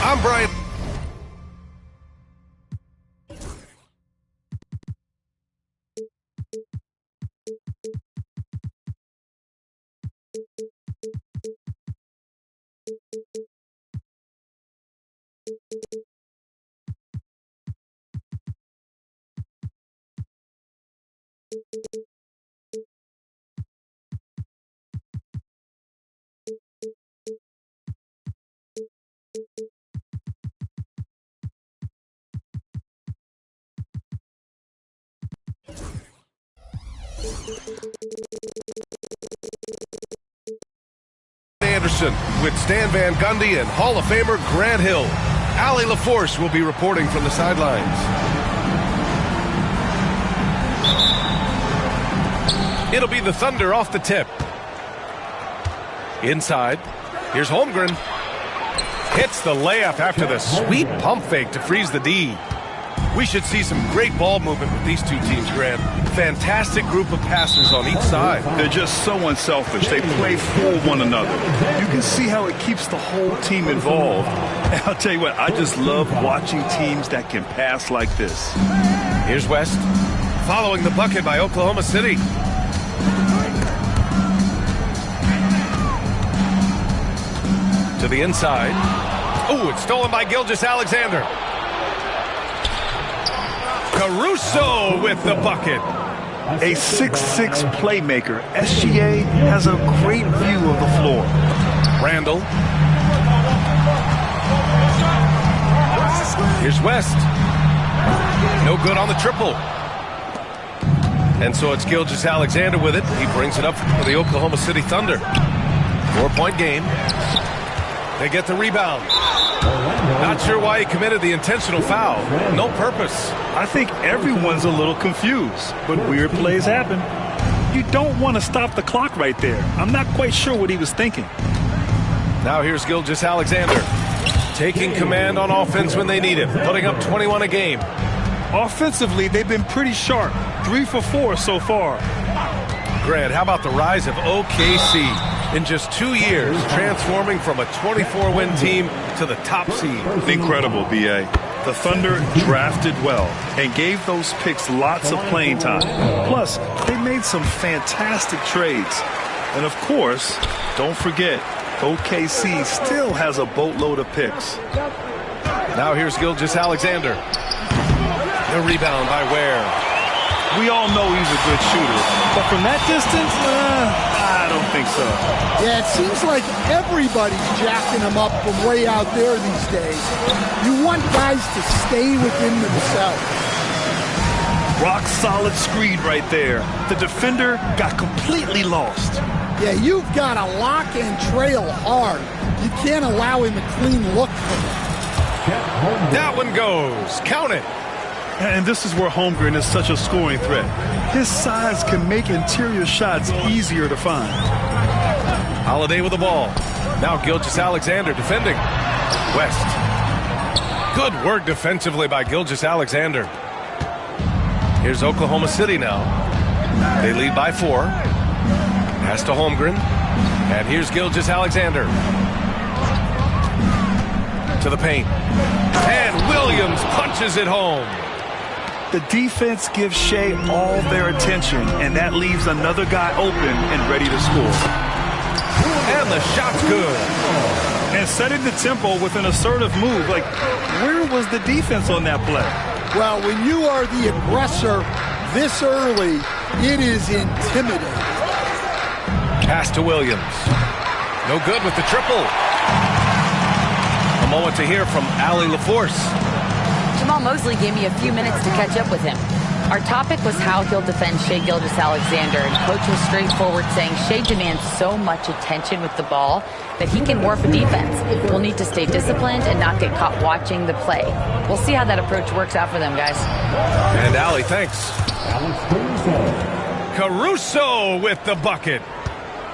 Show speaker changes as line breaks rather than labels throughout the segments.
I'm Brian. Anderson with Stan Van Gundy and Hall of Famer Grant Hill. Allie LaForce will be reporting from the sidelines. It'll be the Thunder off the tip. Inside, here's Holmgren. Hits the layup after the sweet pump fake to freeze the D. We should see some great ball movement with these two teams, Grant. Fantastic group of passers on each side.
They're just so unselfish. They play for one another. You can see how it keeps the whole team involved. And I'll tell you what, I just love watching teams that can pass like this.
Here's West, following the bucket by Oklahoma City. To the inside. Oh, it's stolen by Gilgeous-Alexander. Caruso with the bucket.
A 6'6" playmaker, SGA has a great view of the floor.
Randall. Here's West. No good on the triple. And so it's Gilgeous-Alexander with it. He brings it up for the Oklahoma City Thunder. 4-point game. They get the rebound. Not sure why he committed the intentional foul. No purpose.
I think everyone's a little confused, but weird plays happen. You don't want to stop the clock right there. I'm not quite sure what he was thinking.
Now here's Gilgeous-Alexander, taking command on offense when they need it, putting up 21 a game.
Offensively, they've been pretty sharp. 3 for 4 so far.
Grant, how about the rise of OKC? In just 2 years, transforming from a 24-win team to the top seed.
Incredible, B.A. The Thunder drafted well and gave those picks lots of playing time. Plus, they made some fantastic trades. And of course, don't forget, OKC still has a boatload of picks.
Now here's Gilgeous-Alexander. The rebound by Ware.
We all know he's a good shooter, but from that distance, I don't think so.
Yeah, it seems like everybody's jacking him up from way out there these days. You want guys to stay within themselves.
Rock solid screen right there. The defender got completely lost.
Yeah, you've got to lock and trail hard. You can't allow him a clean look from it.
That one goes. Count it.
And this is where Holmgren is such a scoring threat. His size can make interior shots easier to find.
Holiday with the ball. Now Gilgeous-Alexander defending. West. Good work defensively by Gilgeous-Alexander. Here's Oklahoma City now. They lead by 4. Pass to Holmgren. And here's Gilgeous-Alexander. To the paint. And Williams punches it home.
The defense gives Shea all their attention, and that leaves another guy open and ready to score.
And the shot's good.
And setting the tempo with an assertive move. Like, where was the defense on that play?
Well, when you are the aggressor this early, it is intimidating.
Pass to Williams. No good with the triple. A moment to hear from Allie LaForce.
Jamal Mosley gave me a few minutes to catch up with him. Our topic was how he'll defend Shai Gilgeous-Alexander, and Coach was straightforward, saying Shai demands so much attention with the ball that he can warp a defense. We'll need to stay disciplined and not get caught watching the play. We'll see how that approach works out for them, guys.
And Allie, thanks. Caruso with the bucket.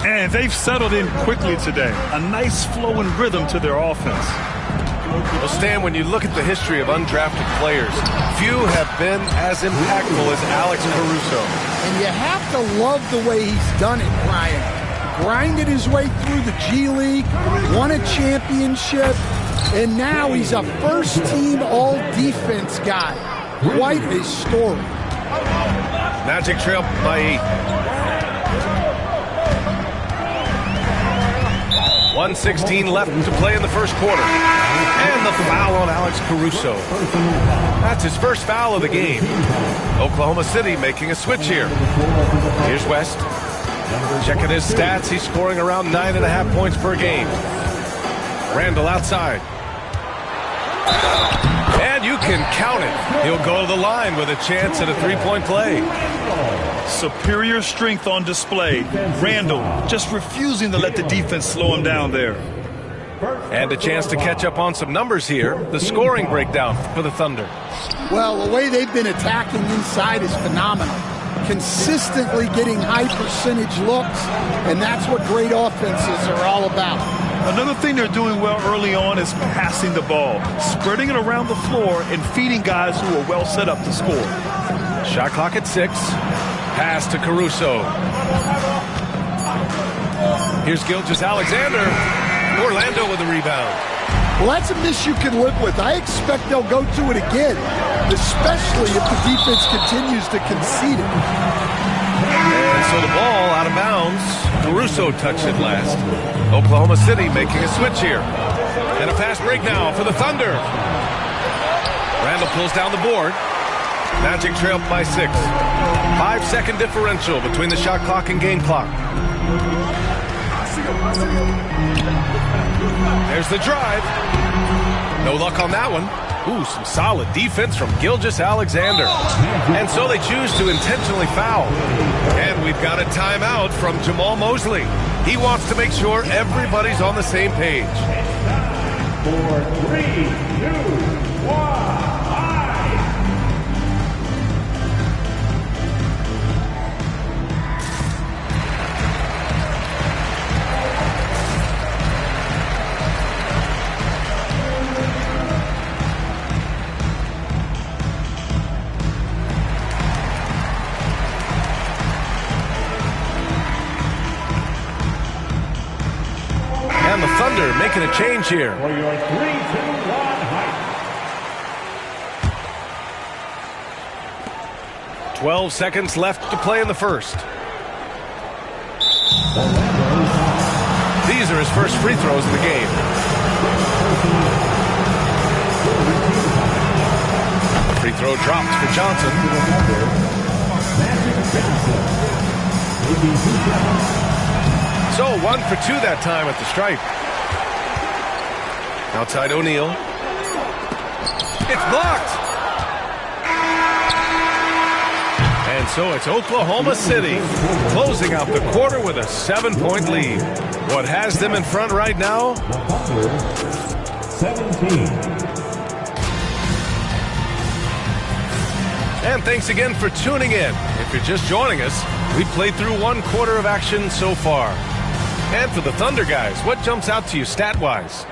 And they've settled in quickly today. A nice flow and rhythm to their offense.
Well, Stan, when you look at the history of undrafted players, few have been as impactful as Alex Caruso.
And you have to love the way he's done it, Brian. Grinded his way through the G League, won a championship, and now he's a first-team all-defense guy. Quite a story.
Magic trail by 8. 1:16 left to play in the first quarter. And the foul on Alex Caruso. That's his first foul of the game. Oklahoma City making a switch here. Here's West. Checking his stats, he's scoring around 9.5 points per game. Randall outside. And you can count it. He'll go to the line with a chance at a three-point play.
Superior strength on display. Randall just refusing to let the defense slow him down there.
And a chance to catch up on some numbers here. The scoring breakdown for the Thunder.
Well, the way they've been attacking inside is phenomenal. Consistently getting high percentage looks, and that's what great offenses are all about.
Another thing they're doing well early on is passing the ball, spreading it around the floor and feeding guys who are well set up to score.
Shot clock at 6. Pass to Caruso. Here's Gilgeous-Alexander. Orlando with a rebound.
Well, that's a miss you can live with. I expect they'll go to it again, especially if the defense continues to concede it.
And so the ball out of bounds. Caruso touched it last. Oklahoma City making a switch here. And a fast break now for the Thunder. Randall pulls down the board. Magic trail by 6. 5-second differential between the shot clock and game clock. There's the drive. No luck on that one. Ooh, some solid defense from Gilgeous-Alexander. And so they choose to intentionally foul. And we've got a timeout from Jamal Mosley. He wants to make sure everybody's on the same page.
4, 3, 2, 1.
And the Thunder making a change here.
For your 3, 2, 1 hike.
12 seconds left to play in the first. These are his first free throws in the game. Free throw dropped for Johnson. So 1 for 2 that time at the stripe. Outside O'Neal. It's blocked. And so it's Oklahoma City closing out the quarter with a 7-point lead. What has them in front right now?
17.
And thanks again for tuning in. If you're just joining us, we played through 1 quarter of action so far. And for the Thunder guys, what jumps out to you stat-wise?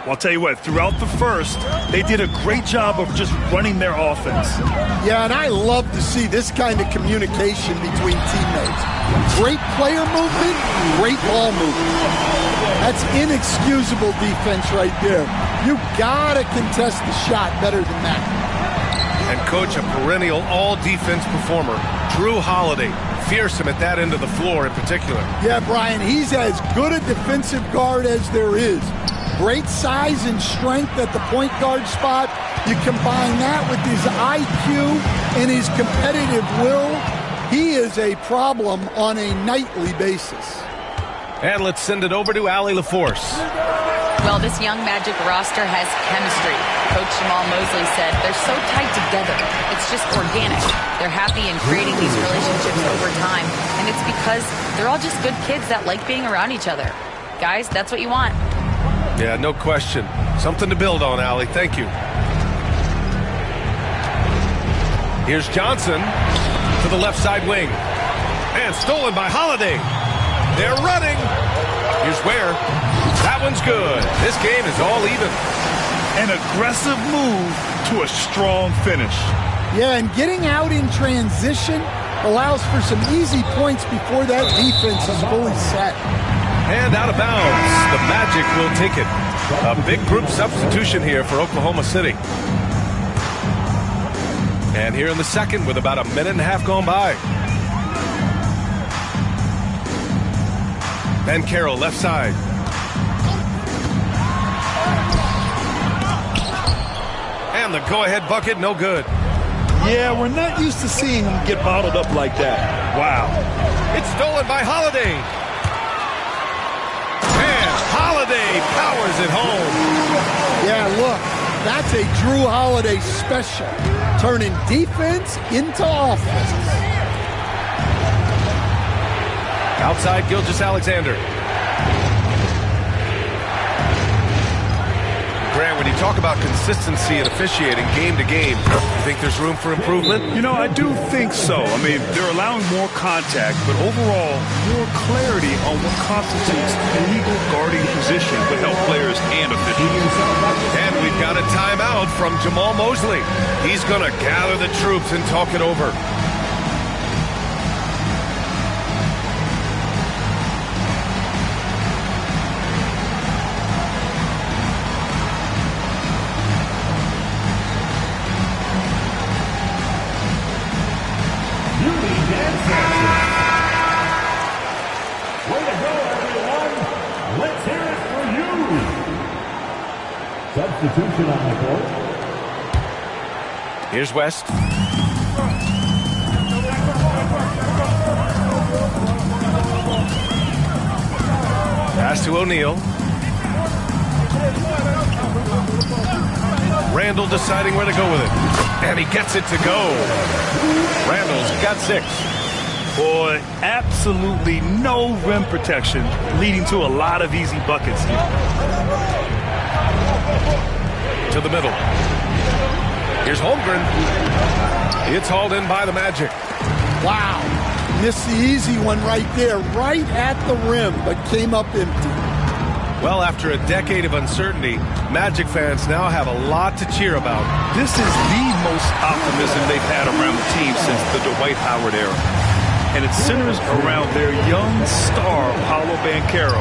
I'll tell you what, throughout the first, they did a great job of just running their offense.
Yeah, and I love to see this kind of communication between teammates. Great player movement, great ball movement. That's inexcusable defense right there. You gotta contest the shot better than that.
And coach, a perennial all-defense performer, Drew Holiday, fearsome at that end of the floor in particular.
Yeah, Brian, he's as good a defensive guard as there is. Great size and strength at the point guard spot. You combine that with his IQ and his competitive will, he is a problem on a nightly basis.
And let's send it over to Allie LaForce.
Well, this young Magic roster has chemistry. Coach Jamal Mosley said they're so tight together. It's just organic. They're happy in creating these relationships over time. And it's because they're all just good kids that like being around each other. Guys, that's what you want.
Yeah, no question. Something to build on, Allie. Thank you. Here's Johnson to the left side wing. And stolen by Holiday. They're running. Here's Ware. That one's good. This game is all even.
An aggressive move to a strong finish.
Yeah, and getting out in transition allows for some easy points before that defense is fully set.
And out of bounds. The Magic will take it. A big group substitution here for Oklahoma City. And here in the second with about a minute and a half gone by. Ben Carroll, left side. And the go-ahead bucket, no good.
Yeah, we're not used to seeing him get bottled up like that. Wow.
It's stolen by Holiday. And Holiday powers it home.
Yeah, look, that's a Drew Holiday special. Turning defense into offense.
Outside, Gilgeous-Alexander. Grant, when you talk about consistency and officiating game to game, you think there's room for improvement?
You know, I do think so. I mean, they're allowing more contact, but overall, more clarity on what constitutes a legal guarding position would help players and officials.
And we've got a timeout from Jamal Mosley. He's going to gather the troops and talk it over.
Substitution on the court.
Here's West. Pass to O'Neal. Randall deciding where to go with it. And he gets it to go. Randall's got 6.
Boy, absolutely no rim protection, leading to a lot of easy buckets here.
To the middle. Here's Holmgren. It's hauled in by the Magic.
Wow. Missed the easy one right there, right at the rim, but came up empty.
Well, after a decade of uncertainty, Magic fans now have a lot to cheer about.
This is the most optimism they've had around the team since the Dwight Howard era. And it centers around their young star, Paolo Banchero.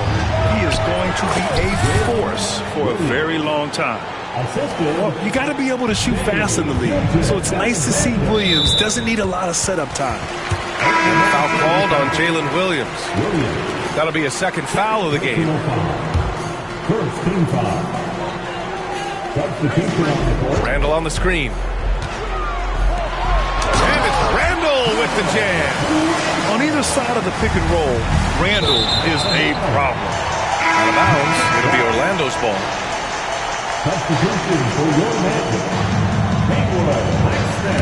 He is going to be a force for a very long time. Well, you got to be able to shoot fast in the league. So it's nice to see Williams doesn't need a lot of setup time.
Foul called on Jalen Williams. That'll be a second foul of the game.
First team foul. Substitution on the court.
Randall on the screen. And it's Randall with the jam.
On either side of the pick and roll, Randall is a problem.
Out of bounds. It'll be Orlando's ball.
Substitution for your Magic. Maywood, Langston.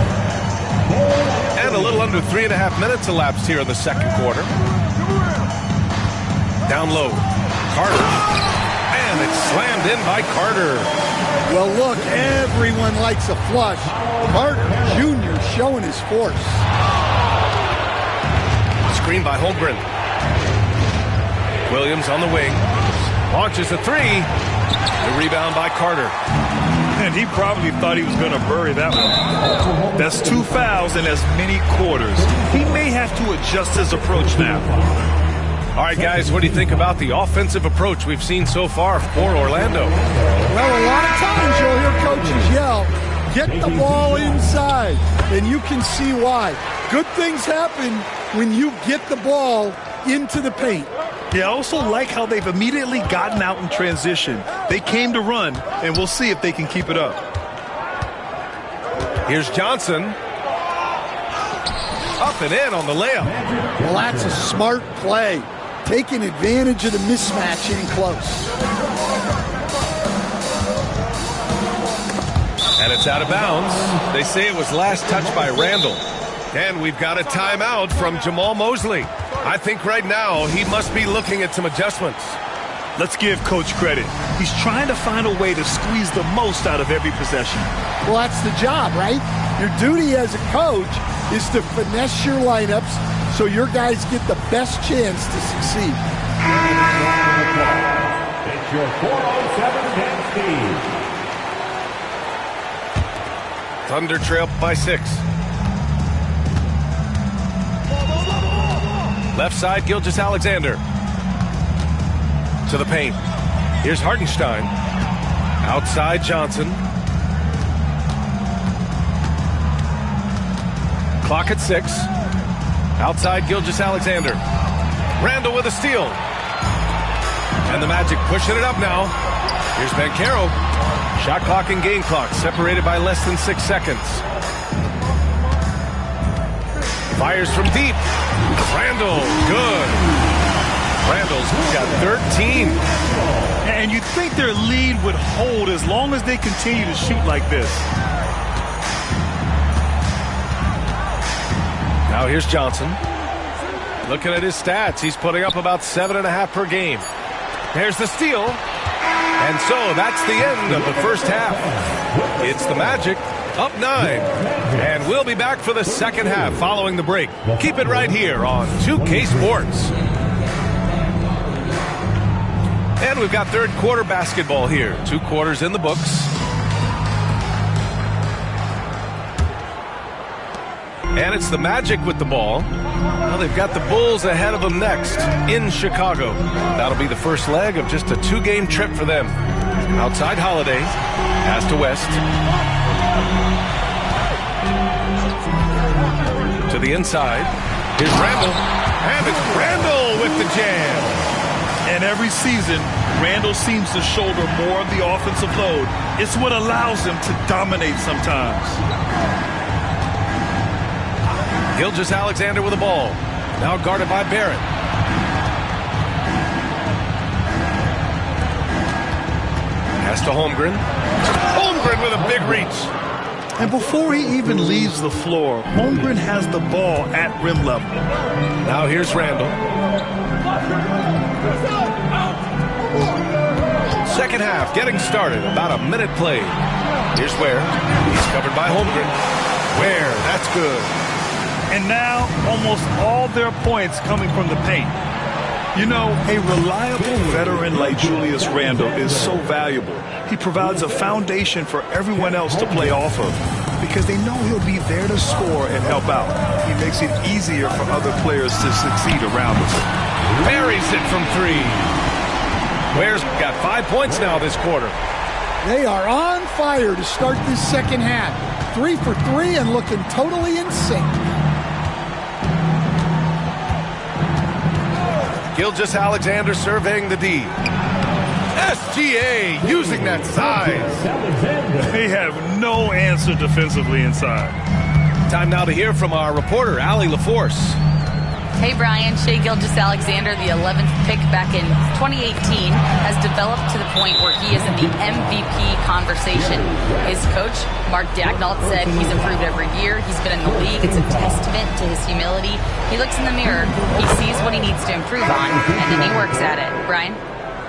And a little under 3.5 minutes elapsed here in the second quarter. Down low. Carter. And it's slammed in by Carter.
Well, look, everyone likes a flush. Carter Jr. showing his force.
Screen by Holmgren. Williams on the wing. Launches a 3. The rebound by Carter.
And he probably thought he was going to bury that one. That's 2 fouls in as many quarters. He may have to adjust his approach now.
All right, guys, what do you think about the offensive approach we've seen so far for Orlando?
Well, a lot of times you'll hear coaches yell, get the ball inside, and you can see why. Good things happen when you get the ball into the paint.
Yeah, I also like how they've immediately gotten out in transition. They came to run, and we'll see if they can keep it up.
Here's Johnson. Up and in on the layup.
Well, that's a smart play. Taking advantage of the mismatch in close.
And it's out of bounds. They say it was last touched by Randall. And we've got a timeout from Jamal Mosley. I think right now he must be looking at some adjustments.
Let's give Coach credit. He's trying to find a way to squeeze the most out of every possession.
Well, that's the job, right? Your duty as a coach is to finesse your lineups so your guys get the best chance to succeed.
It's your 407 dance team.
Thunder trail by 6. Left side, Gilgeous-Alexander. To the paint. Here's Hartenstein. Outside, Johnson. Clock at 6. Outside, Gilgeous-Alexander. Randall with a steal. And the Magic pushing it up now. Here's Banchero. Shot clock and game clock separated by less than 6 seconds. Fires from deep. Randall, good. Randall's got 13.
And you'd think their lead would hold as long as they continue to shoot like this.
Now here's Johnson. Looking at his stats, he's putting up about 7.5 per game. There's the steal. And so that's the end of the first half. It's the Magic up 9. And we'll be back for the second half following the break. Keep it right here on 2K Sports. And we've got third quarter basketball here. 2 quarters in the books. And it's the Magic with the ball. Well, they've got the Bulls ahead of them next in Chicago. That'll be the first leg of just a 2-game trip for them. Outside Holiday. Pass to West. To the inside. Here's Randall. And it's Randall with the jam.
And every season, Randall seems to shoulder more of the offensive load. It's what allows him to dominate sometimes.
Gilgeous-Alexander with the ball. Now guarded by Barrett. Pass to Holmgren. Holmgren with a big reach.
And before he even leaves the floor, Holmgren has the ball at rim level.
Now here's Randall. Second half getting started. About a minute played. Here's Ware. He's covered by Holmgren. Ware, that's good.
And now, almost all their points coming from the paint. You know, a reliable veteran like Julius Randle is so valuable. He provides a foundation for everyone else to play off of because they know he'll be there to score and help out. He makes it easier for other players to succeed around him.
Buries it from 3. Ware's got 5 points now this quarter.
They are on fire to start this second half. 3 for 3 and looking totally in sync.
Gilgeous-Alexander surveying the D. SGA using that size.
They have no answer defensively inside.
Time now to hear from our reporter, Allie LaForce.
Hey, Brian. Shai Gilgeous-Alexander, the 11th pick back in 2018, has developed to the point where he is in the MVP conversation. His coach, Mark Daignault, said he's improved every year. He's been in the league. It's a testament to his humility. He looks in the mirror. He sees what he needs to improve on, and then he works at it. Brian?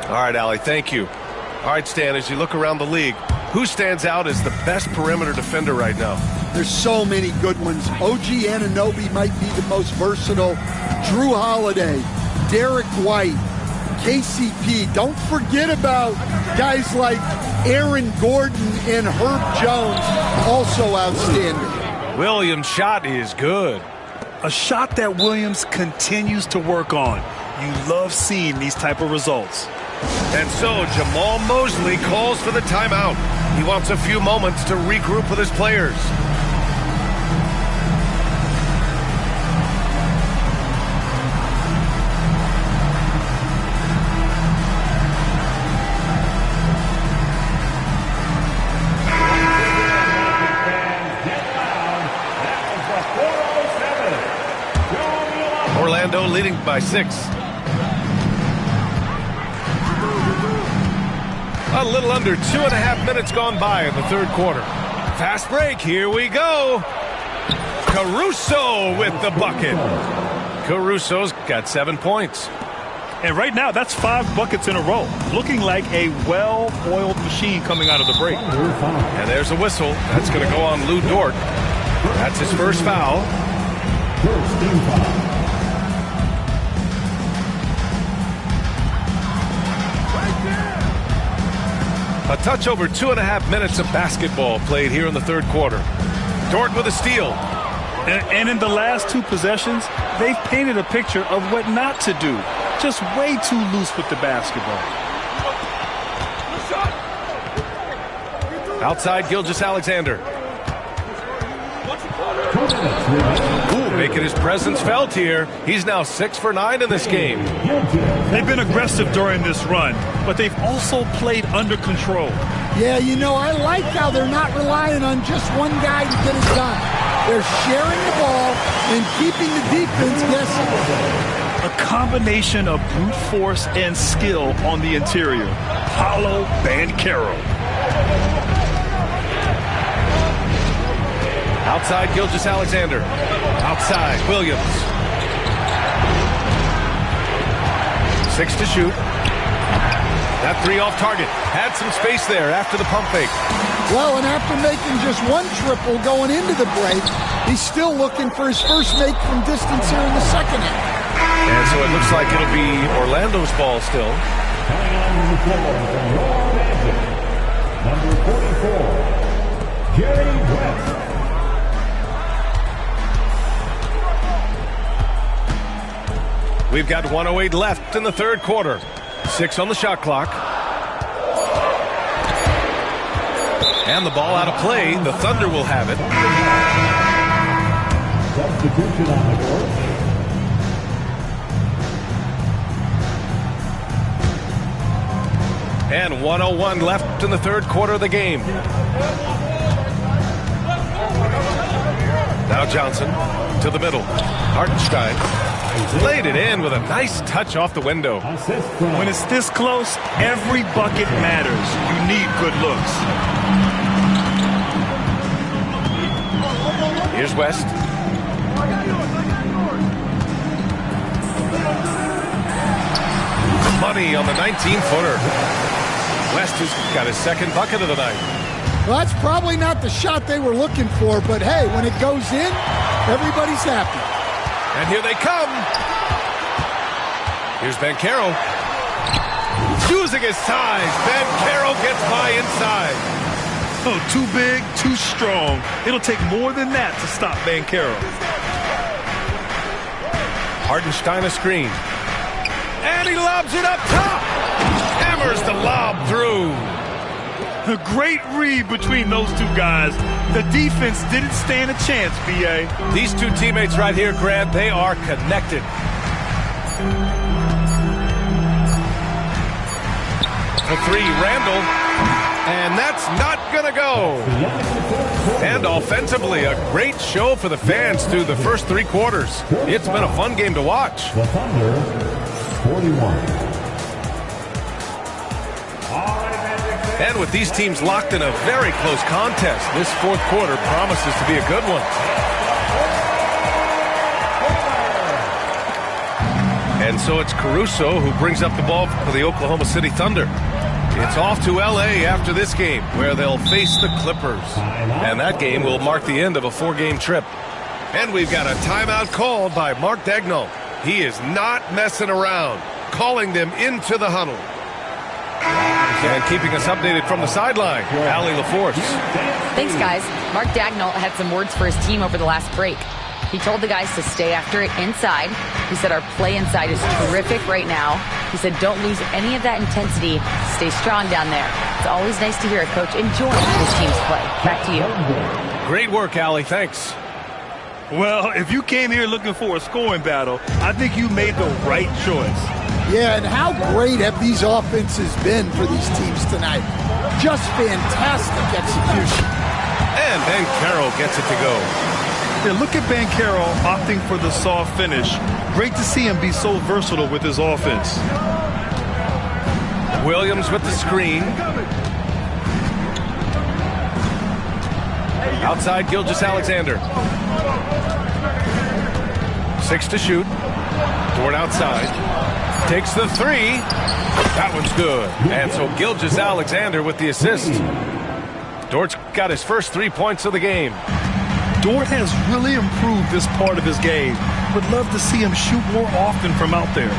All right, Allie, thank you. All right, Stan, as you look around the league, who stands out as the best perimeter defender right now?
There's so many good ones. OG Anunoby might be the most versatile. Drew Holiday, Derek White, KCP. Don't forget about guys like Aaron Gordon and Herb Jones, also outstanding.
Williams' shot is good.
A shot that Williams continues to work on. You love seeing these type of results.
And so Jamal Mosley calls for the timeout. He wants a few moments to regroup with his players. Orlando leading by 6. A little under 2.5 minutes gone by in the third quarter. Fast break, here we go. Caruso with the bucket. Caruso's got 7 points.
And right now, that's 5 buckets in a row. Looking like a well-oiled machine coming out of the break.
And there's a whistle. That's going to go on Lou Dort. That's his first foul.
First team foul.
A touch over 2.5 minutes of basketball played here in the third quarter. Dort with a steal.
And in the last two possessions, they've painted a picture of what not to do. Just way too loose with the basketball.
Outside Gilgeous-Alexander. Ooh, making his presence felt here. He's now 6 for 9 in this game.
They've been aggressive during this run, but they've also played under control.
Yeah, you know, I like how they're not relying on just one guy to get it done. They're sharing the ball and keeping the defense guessing.
A combination of brute force and skill on the interior. Paolo Banchero.
Outside Gilgeous-Alexander. Outside Williams. 6 to shoot. That three off target. Had some space there after the pump fake.
Well, and after making just one triple going into the break, he's still looking for his first make from distance here in the second half.
And so it looks like it'll be Orlando's ball still.
Number 44, Jerry West.
We've got 1:08 left in the third quarter. 6 on the shot clock. And the ball out of play. The Thunder will have it.
Substitution on the court.
And 1:01 left in the third quarter of the game. Now Johnson to the middle. Hartenstein laid it in with a nice touch off the window.
When it's this close, every bucket matters. You need good looks.
Here's West. Money on the 19-footer. West has got his second bucket of the night.
Well, that's probably not the shot they were looking for, but hey, when it goes in, everybody's happy.
And here they come. Here's Banchero. Using his size, Banchero gets by inside.
Oh, too big, too strong. It'll take more than that to stop Banchero.
Hartenstein a screen. And he lobs it up top. Hammers the lob through.
A great read between those two guys. The defense didn't stand a chance, B.A.
These two teammates right here, Grant, they are connected. For three, Randall. And that's not going to go. And offensively, a great show for the fans through the first three quarters. It's been a fun game to watch.
The Thunder, 41.
And with these teams locked in a very close contest, this fourth quarter promises to be a good one. And so it's Caruso who brings up the ball for the Oklahoma City Thunder. It's off to L.A. after this game, where they'll face the Clippers. And that game will mark the end of a 4-game trip. And we've got a timeout called by Mark Daigneault. He is not messing around, calling them into the huddle. And keeping us updated from the sideline, Allie LaForce.
Thanks, guys. Mark Daigneault had some words for his team over the last break. He told the guys to stay after it inside. He said our play inside is terrific right now. He said don't lose any of that intensity. Stay strong down there. It's always nice to hear a coach enjoying his team's play. Back to you.
Great work, Allie. Thanks.
Well, if you came here looking for a scoring battle, I think you made the right choice.
Yeah, and how great have these offenses been for these teams tonight? Just fantastic execution.
And Banchero gets it to go.
Yeah, look at Banchero opting for the soft finish. Great to see him be so versatile with his offense.
Williams with the screen. Outside Gilgeous-Alexander. 6 to shoot. Dort outside. Takes the three. That one's good. And so Gilgeous-Alexander with the assist. Dort's got his first 3 points of the game.
Dort has really improved this part of his game. Would love to see him shoot more often from out there.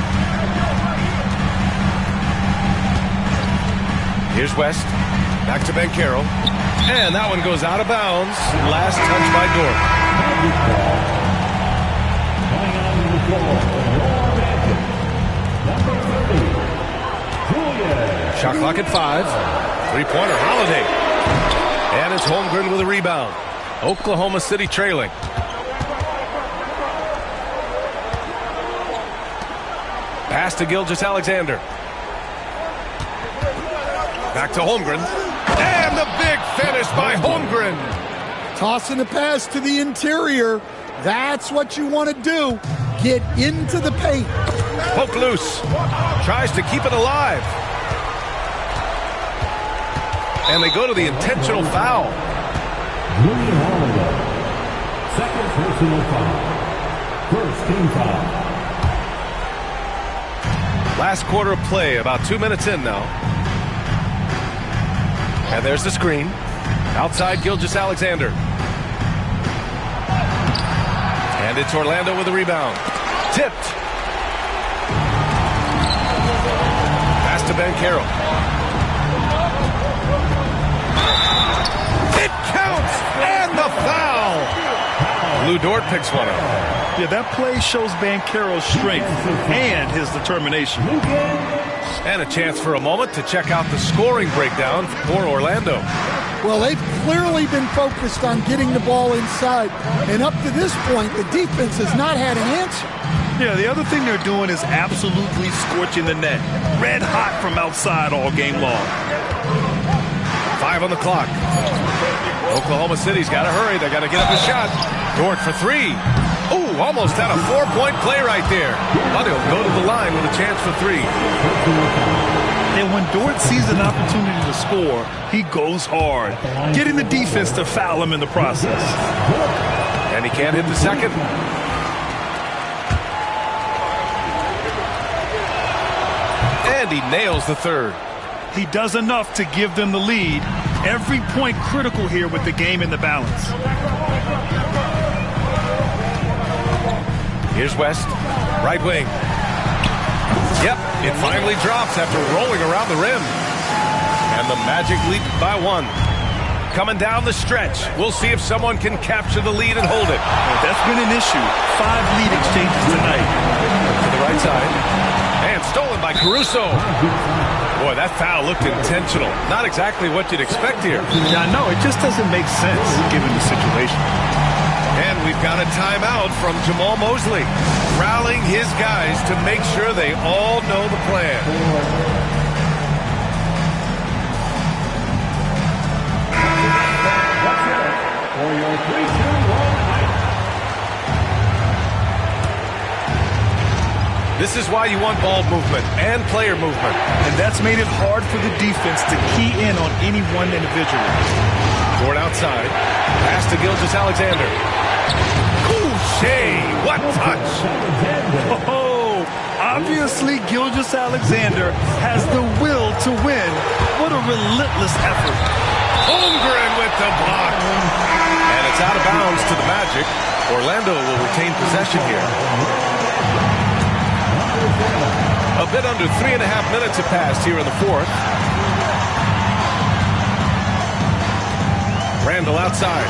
Here's West. Back to Banchero. And that one goes out of bounds. Last touch by Dort. Shot clock at 5. Three-pointer, Holiday. And it's Holmgren with a rebound. Oklahoma City trailing. Pass to Gilgeous-Alexander. Back to Holmgren. And the big finish by Holmgren.
Tossing the pass to the interior. That's what you want to do. Get into the paint.
Poke loose. Tries to keep it alive. And they go to the intentional foul.
Second personal foul. First team foul.
Last quarter of play, about 2 minutes in now. And there's the screen. Outside Gilgeous-Alexander. And it's Orlando with a rebound. Tipped. Pass to Ben Carroll. It counts! And the foul! Lou Dort picks one up.
Yeah, that play shows Banchero's strength and his determination.
And a chance for a moment to check out the scoring breakdown for Orlando.
Well, they've clearly been focused on getting the ball inside. And up to this point, the defense has not had an answer.
Yeah, the other thing they're doing is absolutely scorching the net. Red hot from outside all game long.
5 on the clock. Oklahoma City's got to hurry. They got to get up a shot. Dort for 3. Ooh, almost had a 4-point play right there. But he'll go to the line with a chance for 3.
And when Dort sees an opportunity to score, he goes hard, getting the defense to foul him in the process.
And he can't hit the second. And he nails the third.
He does enough to give them the lead. Every point critical here with the game in the balance.
Here's West, right wing. Yep, it finally drops after rolling around the rim. And the Magic lead by 1. Coming down the stretch. We'll see if someone can capture the lead and hold it.
Well, that's been an issue. 5 lead exchanges tonight.
To the right side. And stolen by Caruso. Boy, that foul looked intentional. Not exactly what you'd expect here.
Yeah, no, it just doesn't make sense given the situation.
And we've got a timeout from Jamal Mosley, rallying his guys to make sure they all know the plan.
For your 3-2-1 night.
This is why you want ball movement and player movement.
And that's made it hard for the defense to key in on any one individual.
Dort outside. Pass to Gilgeous-Alexander. Couché, what touch!
Oh, obviously Gilgeous-Alexander has the will to win. What a relentless effort.
Holmgren with the block. And it's out of bounds to the Magic. Orlando will retain possession here. A bit under 3.5 minutes have passed here in the fourth. Randall outside.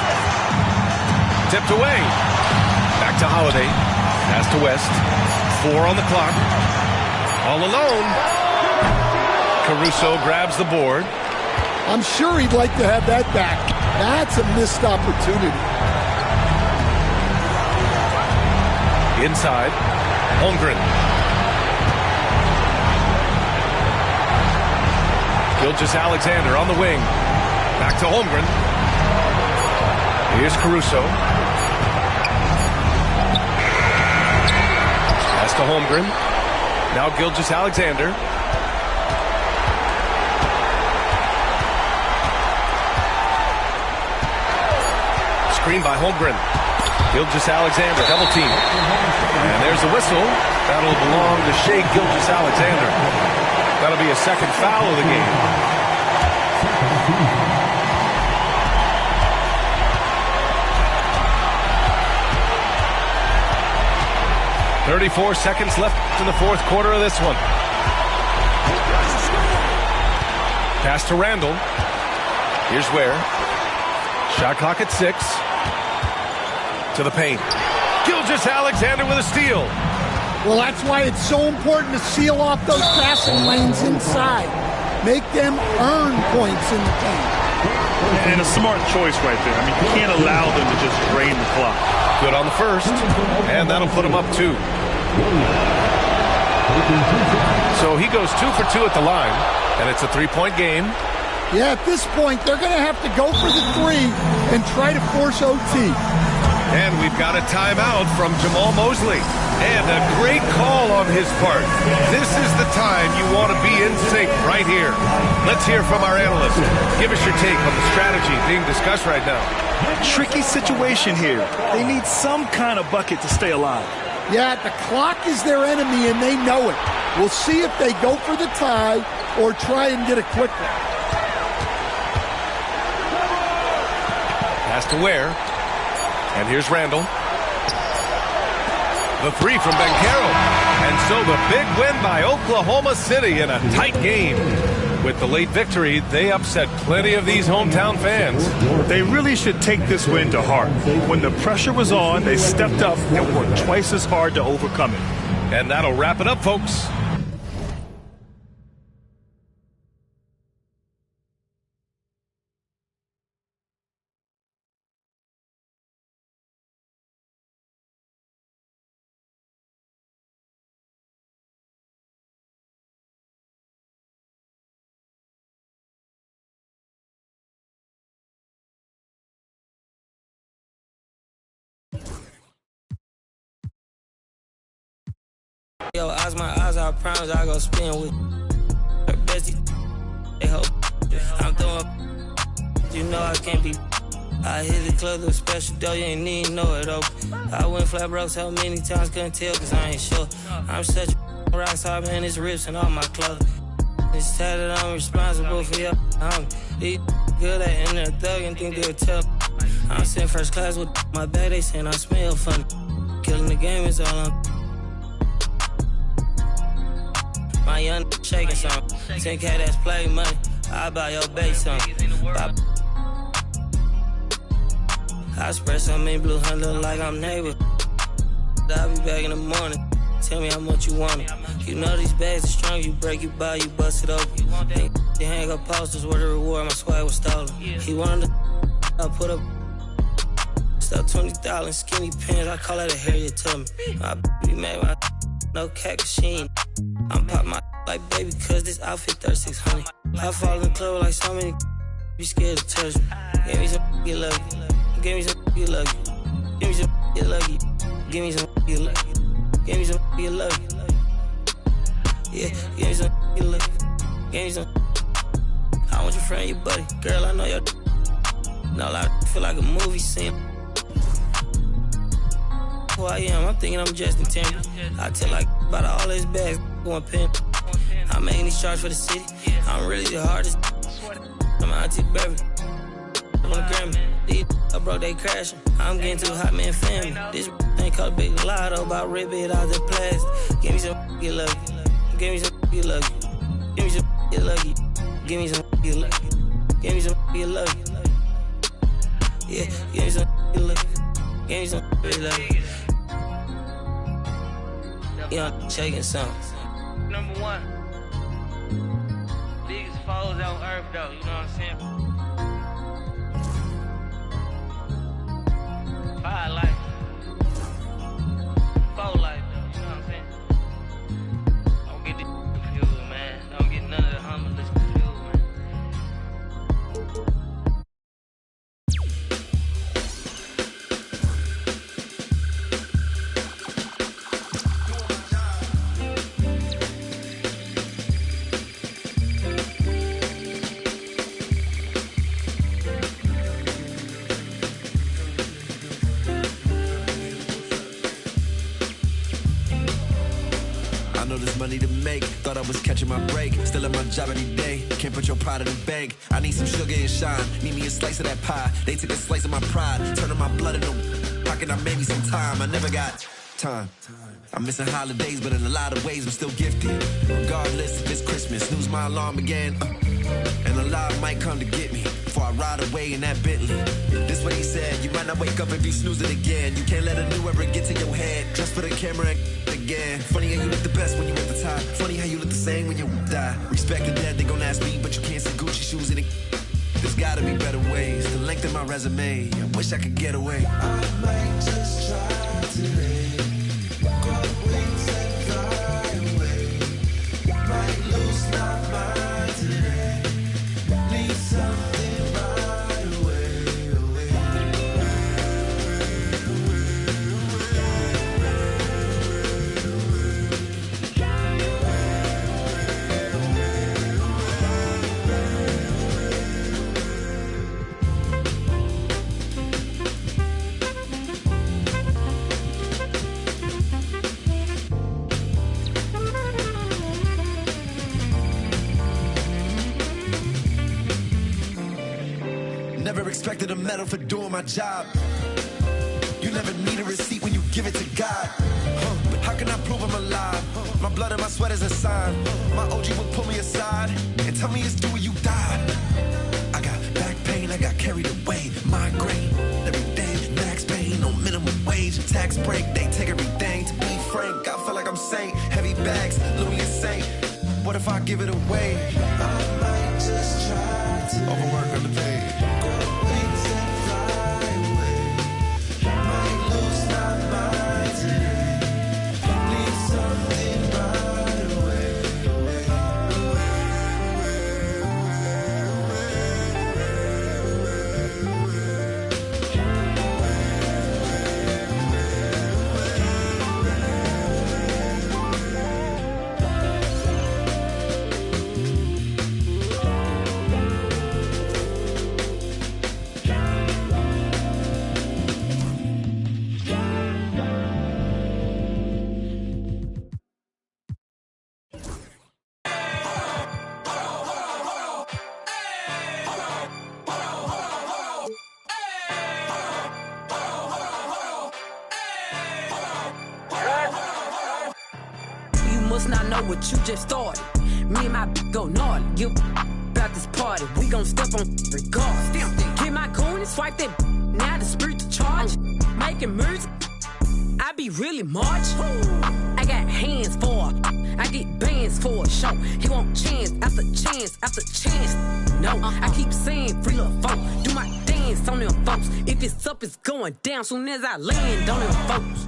Tipped away. Back to Holiday. Pass to West. 4 on the clock. All alone. Caruso grabs the board.
I'm sure he'd like to have that back. That's a missed opportunity.
Inside. Holmgren. Gilgeous-Alexander on the wing. Back to Holmgren. Here's Caruso. Pass to Holmgren. Now Gilgeous-Alexander. Screen by Holmgren. Gilgeous-Alexander, double team. And there's the whistle. That'll belong to Shai Gilgeous-Alexander. That'll be a second foul of the game. 34 seconds left in the fourth quarter of this one. Pass to Randall. Here's Ware. Shot clock at 6. To the paint. Gilgeous-Alexander with a steal.
Well, that's why it's so important to seal off those passing lanes inside. Make them earn points in the paint.
And a smart choice right there. I mean, you can't allow them to just drain the clock.
Good on the first, and that'll put him up 2. So he goes 2 for 2 at the line, and it's a 3-point game.
Yeah, at this point, they're going to have to go for the 3 and try to force OT.
And we've got a timeout from Jamal Mosley. And a great call on his part. This is the time you want to be in sync right here. Let's hear from our analyst. Give us your take on the strategy being discussed right now.
Tricky situation here. They need some kind of bucket to stay alive.
Yeah, the clock is their enemy, and they know it. We'll see if they go for the tie or try and get a quick one.
Pass to Ware. And here's Randall. The 3 from Banchero. And so the big win by Oklahoma City in a tight game. With the late victory, they upset plenty of these hometown fans.
They really should take this win to heart. When the pressure was on, they stepped up and worked twice as hard to overcome it.
And that'll wrap it up, folks.
Yo, eyes my eyes, I promise I go spin with her bestie. They hope I'm throwing. You know I can't be. I hit the club with a special dough, you ain't need know it open. I went flat broke so many times, couldn't tell cause I ain't sure. I'm such a rock star, man, it's rips and all my clothes. It's tatted, I'm responsible for your These good at in there thug and think they'll tell. I'm sitting first class with my bag, they saying I smell funny. Killing the game is all I'm. My young shaking some. 10K that's play money. I buy your base some. I spread some in blue hunt look like I'm neighbor. I'll be back in the morning. Tell me how much you want it. You know these bags are strong. You break, you buy, you bust it open. They hang up posters where the reward my swag was stolen. He wanted to I put up stuff $20 skinny pants. I call that a Harriet Tubman. My be made my no cat machine. I'm pop my like baby cause this outfit 3600. I fall in the club like so many be scared to touch me. Give me some get lucky. Give me some get lucky. Give me some get lucky. Give me some get lucky. Give me some get lucky. Yeah, give me some get lucky. Give me some. I want your friend, your buddy. Girl, I know your. No, I feel like a movie scene. Who I am, I'm thinking I'm Justin Timberlake. I tell like about all these bags going pin. I'm making these charts for the city. I'm really the hardest. I'm auntie baby. I'm on the Grammy. These I broke, they crashing. I'm getting too hot, man, family. This ain't called a big lotto about rip it out the plastic. Give me some get lucky. Give me some get lucky. Give me some get lucky. Give me some get lucky. Give me some get lucky. Yeah, give me some get lucky. Give me some get lucky. Young shaking something. Number 1. Biggest foes on earth, though. You know what I'm saying? Five life. 4 life, though. You know what I'm saying? Don't get this confused, man. Don't get none of the humblest confused, man.
Money to make, thought I was catching my break. Still at my job every day, can't put your pride in the bank. I need some sugar and shine, need me a slice of that pie. They took a slice of my pride, turning my blood into pocket. I made me some time, I never got time. I'm missing holidays, but in a lot of ways I'm still gifted. Regardless if it's Christmas, snooze my alarm again, and a lot might come to get me. before I ride away in that Bentley. This what he said, you might not wake up if you snooze it again. You can't let a new ever get to your head. Dress for the camera again. Funny how you look the best when you at the top. Funny how you look the same when you die. Respect the dead, they gon' ask me, but you can't see Gucci shoes in it. There's gotta be better ways to lengthen my resume. I wish I could get away. I might just try today. Grab wings and fly away. Might lose my mind today. Need something right away. Never expected a medal for doing my job. You never need a receipt when you give it to God. But how can I prove I'm alive? My blood and my sweat is a sign. My OG would pull me aside and tell me it's due when you die. I got back pain, I got carried away. Migraine, every day, max pain, no minimum wage. Tax break, they take everything. To be frank, I feel like I'm saint. Heavy bags, Louis is saint. What if I give it away? I might just try to overwork, underpaid.
Not know what you just started. Me and my go gnarly. You about this party. We gon' step on regardless. Get my coin and swipe that. Now the spirit to charge. Making music. I be really march. I got hands for it. I get bands for a show. He want chance after chance after chance. No, I keep saying free little folk. Do my dance on them folks. If it's up, it's going down. Soon as I land on them folks.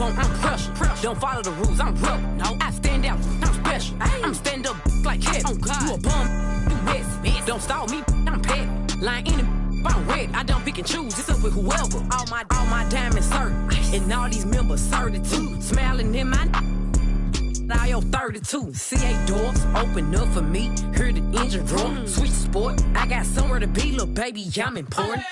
I'm pressure. Don't follow the rules, I'm rebel. No, I stand out, I'm special. I'm stand up like head. Oh God, you a bum, you mess. Don't stall me, I'm pet. Line in it, I'm red. I don't pick and choose, it's up with whoever. All my diamonds certain, and all these members 32. Smiling in my I owe 32. CA doors open up for me. Hear the engine roar. Switch sport. I got somewhere to be, little baby. I'm important.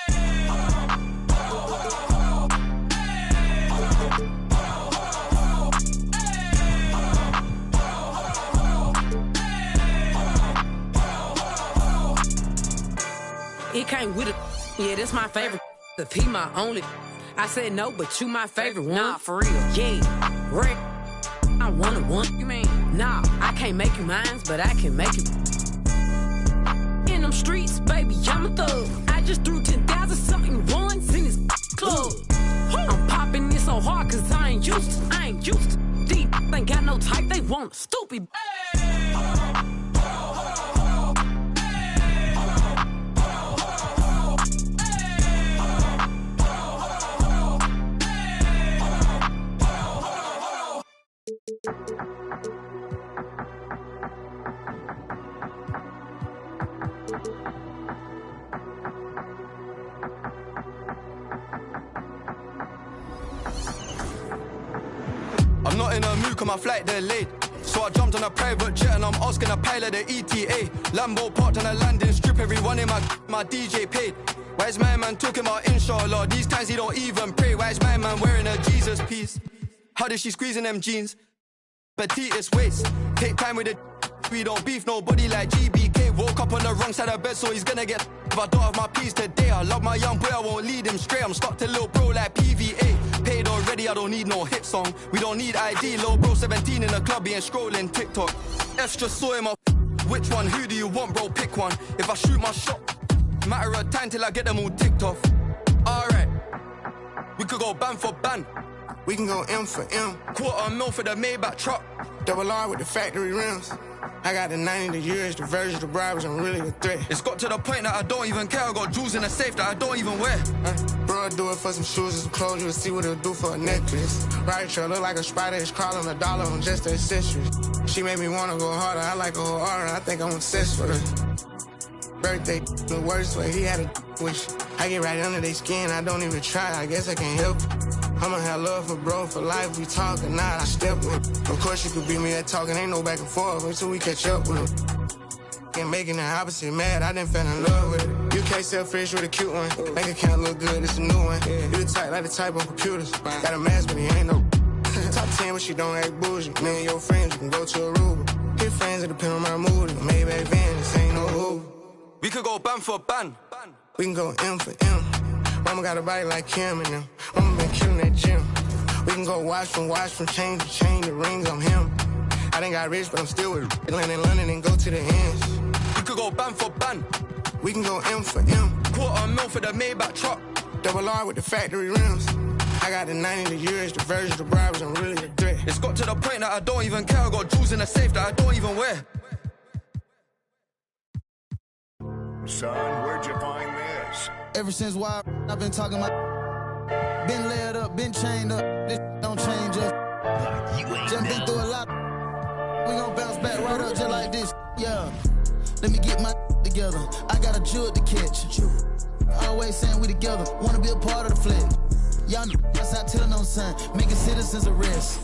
It came with it. Yeah, that's my favorite. The P my only. I said no, but you my favorite one. Nah, for real. Yeah, Rick. I one. You mean? Nah, I can't make you mine, but I can make you. In them streets, baby, I'm a thug. I just threw 10,000 something ones in this club. I'm popping this so hard cause I ain't used to. Deep ain't got no type, they want a stupid.
I'm not in a mood cause my flight delayed. So I jumped on a private jet and I'm asking a pilot the ETA. Lambo parked on a landing strip, everyone in my DJ paid. Why is my man talking about inshallah? These times he don't even pray. Why is my man wearing a Jesus piece? How does she squeeze in them jeans? Petitest waist, take time with it. We don't beef nobody like GBK. Woke up on the wrong side of bed, so he's gonna get. If I don't have my peace today, I love my young boy, I won't lead him straight. I'm stuck to little bro like PVA. Paid already, I don't need no hit song. We don't need ID, little bro 17 in the club, he ain't scrolling TikTok. F's just saw him up. Which one, who do you want, bro? Pick one. If I shoot my shot, matter of time till I get them all ticked off. Alright, we could go ban for ban.
We can go M for M.
$250,000 for the Maybach truck.
Double R with the factory rims. I got the 90, the years, the versions, the bribes, I'm really a threat.
It's got to the point that I don't even care. I got jewels in the safe that I don't even wear.
Bro, I do it for some shoes and some clothes. You'll see what it'll do for a necklace. Right trail, look like a spider. It's crawling $1 on just the accessories. She made me wanna go harder. I like a whole aura. I think I'm obsessed with her. Birthday, the worst way. He had a wish. I get right under their skin. I don't even try. I guess I can't help it. I'ma have love for bro for life. We talk or not, I step with. Of course you could beat me at talking. Ain't no back and forth until we catch up with him. And making the opposite mad. I done fell in love with it. You can't sell fish with a cute one. Bank account look good. It's a new one. You the type like the type on computers. Got a mask but he ain't no. Top 10 but she don't act bougie. Me and your friends, you can go to Aruba. Hit friends, it depend on my mood. Maybach van, this ain't no Uber.
We could go ban for ban.
We can go M for M. Mama got a body like Kim and them. Mama been killing that gym. We can go watch from chain to chain, the rings, I'm him. I done got rich, but I'm still with land in London and go to the ends.
We could go ban for ban.
We can go M for M.
$250,000 for the Maybach truck.
Double R with the factory rims. I got the 90, the years, the versions, the bribes, I'm really a threat.
It's got to the point that I don't even care. I got jewels in the safe that I don't even wear.
Son, where'd you find this?
Ever since why I've been talking about. Been laid up, been chained up. This don't change us. Just been through a lot. We gon' bounce back right up just like this. Yeah. Let me get my together. I got a jewel to catch. Always saying we together. Wanna be a part of the flag. Y'all know outside telling no son. Making citizens arrest.